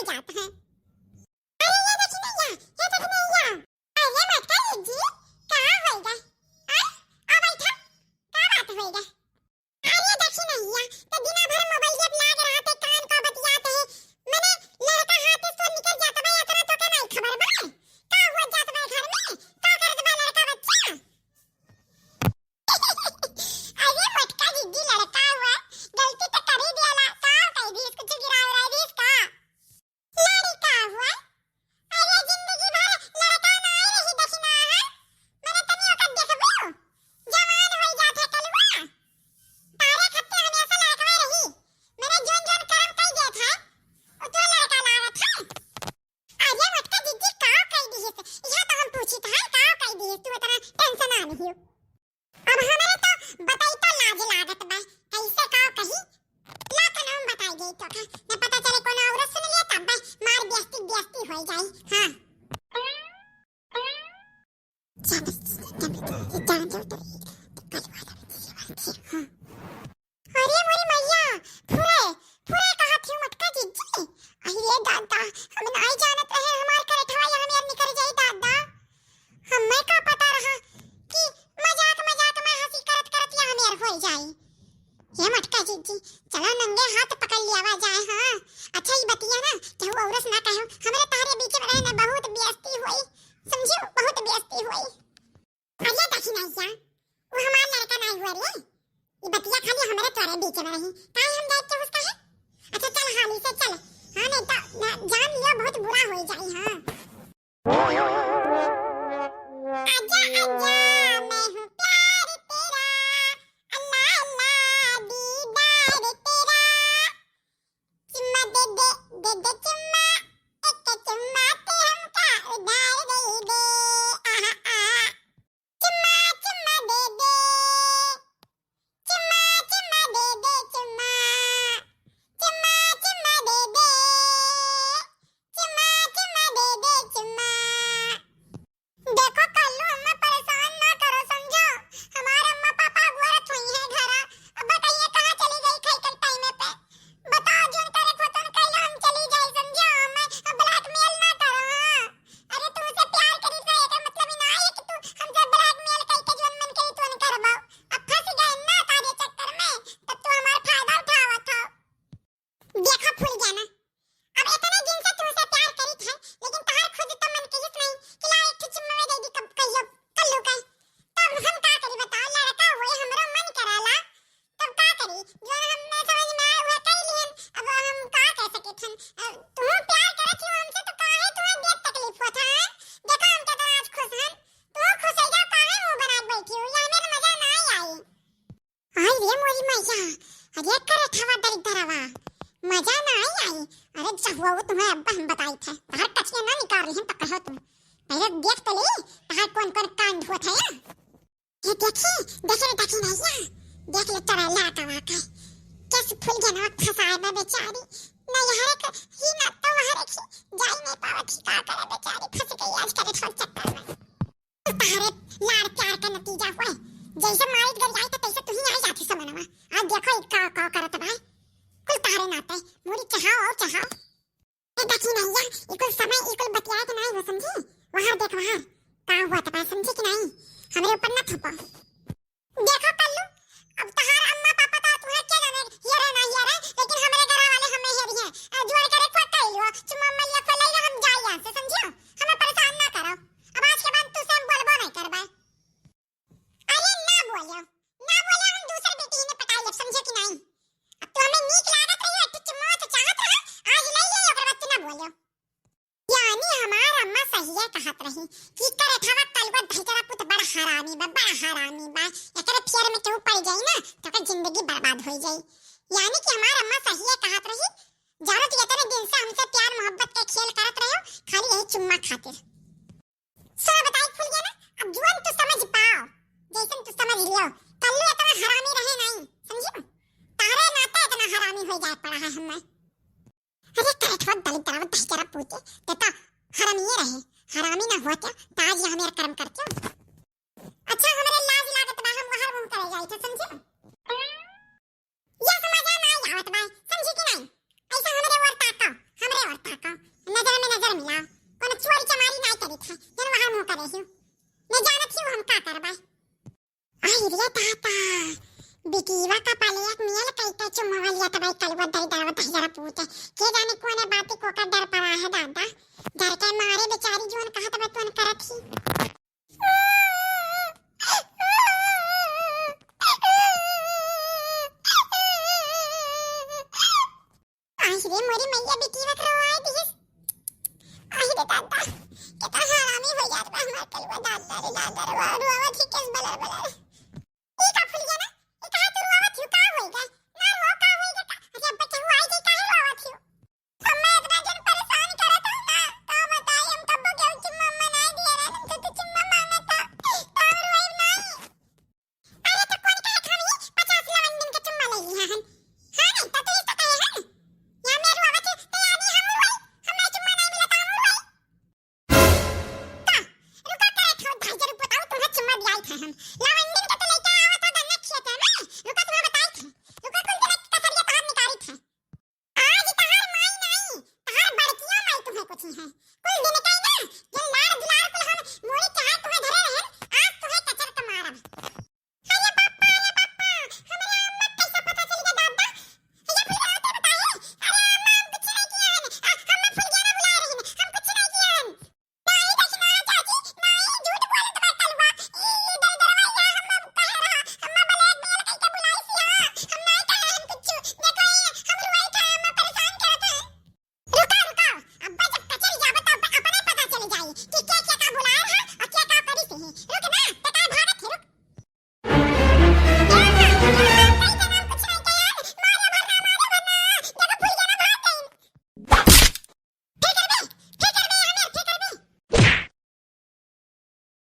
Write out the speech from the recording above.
जाता है। अरे ये देखिए ना, ये देखिए ना, अरे मत कर जी, कहाँ होएगा? आ बैठा, क्या बात होएगा? अरे देखिए ना, तो दिन भर मोबाइल जब लाग रहा थे, कान का बतियाते हैं, मैंने लड़का हाथ से निकल जाता भाई, इतना तो क्या नहीं खबर बा? क्या हुआ जाता भाई घर में? क्या करत बा लड़का बच्चा? अरे मत कर जी, लड़का हुआ, गलती तो कर ही दियाला, का कह दी कुछ गिरा उड़ा दी इसका। लड़का हुआ, अरे जिंदगी भर लड़का ना ही रही देखना है, मैंने तनियो का देखबो, जवान हो जात है कलवा, तारे खत्ते हमेशा लड़का रही, मैंने जोन जोन कर्म कई दिया था, वो तो लड़का लागत है। अरे मत कर दीदी, का कह दी है, यह तो हम पूछी था, का कह दी है, तू इतना टेंशन आ नहीं हो। अब हमारे तो बताई तो लाज लागत बा, कैसे का कही, लाखन हम बताई गई तो का, न पता चले कोनो और सुन लिया तब बा, मार बेइज्जती हो जाई। हां जान जो तो कल वाला हां। अरे मोरी मैया, फुरे फुरे कहा थी मटका जीजी, अरे दादा हम नहीं जानत रहे, हमार करे ठवा यहाँ मेर निकल जाई दादा, हमें का पता रहा कि मजाक मजाक में हंसी करत करत यहाँ मेर हो जाई। ये मटका जीजी, चलो नंगे हाथ पकड़ लिया जाए। हाँ अच्छा ही बतिया ना, केहू औरस ना कहो, हमारे तारे बीच में रहना बहुत बेइज्जती हुई, समझियो बहुत बेइज्जती हुई। अरे देखी नहीं क्या, वो हमारा लड़का नहीं हुआ रे, ये बतिया खाली हमारे तारे बीच में रही, काहे हम देख के उसका है। अच्छा चल हाली से चल, हाँ नहीं तो जान लियो बहुत बुरा हो जाई। हाँ आजा आजा, मैं हूँ प्यार तेरा, अल्लाह अल्लाह दीदार तेरा, चुम्मा दे चुम्मा, एक चुम्मा ते हमका उधार दे दे, आहा आहा, चुम्मा चुम्मा दे दे, चुम्मा चुम्मा दे दे चुम्मा, चुम्मा चुम्मा दे दे, चुम्मा चुम्मा दे दे चुम्मा। देखो कल्लू अम्मा परेशान ना करो समझो, हमारे अम्मा पापा गुरत हुई है घर, अब बताइए कहाँ चली गई खाई कल टाइम पे, बताओ जोन करे खोतन कइलो हम चली जाई समझो, हमें ब्लैकमेल ना करो। हाँ अरे तुमसे प्यार करी तो एका मतलब ही ना है कि तू हमसे ब्लैकमेल कई के जोन मन करी तोन करबो, अब फंस गए ना तारे चक्कर में, तब तो हमारा फायदा उठावत हो। देखो फूल जाना, अब इतने दिन से तुमसे प्यार करी था, लेकिन तहार खुद तो मन कहिस नहीं कि ला एक चुम्मा में दे दी कब कहियो कल्लू का, तब हम का करी बताओ, लड़का होए हमरो मन कराला, तब का करी, जो हमने समझ में आया वह कह लियन, अब हम का कह सके थन, तुम प्यार करत हो हमसे तो काहे तुम्हें देख तकलीफ होत है। देखो हम तो आज खुश हैं, तू खुश हो जा, काहे मुंह बना के बैठी हो, ये मेरे मजा ना आई। आई रे मोरी मैया, अरे करे ठवा दरी धरावा, मजा ना आई। अरे जब वो तुम्हें अब्बा हम बताई थे, तार कचिया ना निकाल रही हैं तो कहो तुम, पहले देख तो ले तार कौन कौन कांड हुआ था। ये देखी नहीं, देख ले तेरा लाका वाका कैसे फूल के नाक फंसाए में बेचारी, न यहाँ एक ही ना तो वहाँ एक जाई नहीं पावत ही, का करे बेचारी फंस गई आज करे ठोक चक्कर में। तारे लाड़ प्यार का नतीजा हुआ, जैसे मारित गल जाए तो तैसे तू ही आ जाती समनमा, आज देखो का करत बा, कुल तारे नाते मोरी चाहो देखी नहीं या, इकुल समय इकुल बतिया के नहीं हो समझी, वहाँ देख वहाँ का हुआ तो समझी कि नहीं, हमारे ऊपर न थपो। देखो कल्लू, अब तहार अम्मा पापा तो तुम्हें क्या जाने ये रे, लेकिन हमारे घर वाले हमें हेरी हैं, जुआर करे को कइलो चुम्मा मैया को ले हम जाई यहां से समझियो, हमें परेशान ना करो, अब आज के बाद तू से बोलबो नहीं करबा। अरे ना बोलो हम दूसरे बेटी ने पटाई ले समझे कि नहीं, अब तो हमें नीक लागत रही है, चुम्मा तो चाहत रहा, आज ले ले ओकर बाद ना बोलो। यानी हमार अम्मा सही है कहत रही कि करे ठवा कलवा धइकरा पुत बड़ा हरामी बा, एकरे फेर में केहू पड़ जाई ना तो का जिंदगी बर्बाद हो जाई। यानी कि हमार अम्मा सही है कहत रही, जानो तो इतने दिन से हमसे प्यार मोहब्बत के खेल करत रहो, खाली यही चुम्मा खातिर। सो बताई फूल गया ना, अब जुआन तू समझ पाओ, जैसन तू समझ लियो, कल्लू इतना हरामी रहे नहीं समझी, तारे नाते इतना हरामी हो जाए पड़ा है हमें। अरे करे ठवा दलित तरह धइकरा पुत तो हरामी रहे, हरामी ना होता ताज यहाँ मेरा कर्म करते। अच्छा हमारे लाज लागत बा, हम वहां घूम करे जाई थे समझे, ये समझ में नहीं आवत बा समझी कि नहीं, ऐसा हमरे और ताका करे हूं न जानत हूं हम का करबा आई रे ताता बिटीवा का पाले एक मियल कईता चुम्मा लिया तबाई कलवा दई दावा दई जरा पूछे के जाने कोने बाती को का डर पड़ा है दादा डर के मारे बेचारी जोन कहा तब तुन करत ही आई रे मोरी मैया बिटीवा करवाई दी आई रे दादा कितना हरामी हो जात बा हमार कलवा दादा रे वाडू आवा ठीक केस बलर बलर ई का फुल गया ना ई का तू आवा थी का होएगा ना हो का होएगा का अरे बच्चे हुआ आई का है आवा थी हमें इतना जन परेशान करत हो ना का बताई हम कब के चुम्मा मना दिया रे तुम तो चुम्मा मांगा था और रोई नहीं अरे तो कौन कहे खावी 50 लवन दिन का चुम्मा ले लिया हन हां नहीं तो तू इसका कहे है या मेरू आवा थी तो यानी हम रोई हमें चुम्मा नहीं मिला था हम रोई का रुका करे थो 2,000 रुपए बताओ तुम्हें चुम्मा दिया था हम लवन दिन का तो लेके आवा था दन्ना खेत में रुका तुम्हें बताई थी रुका कुल दिन कसरिया तार निकाली थी आज तहार माई नहीं तहार बड़कियां माई तुम्हें कुछ है कुल दिन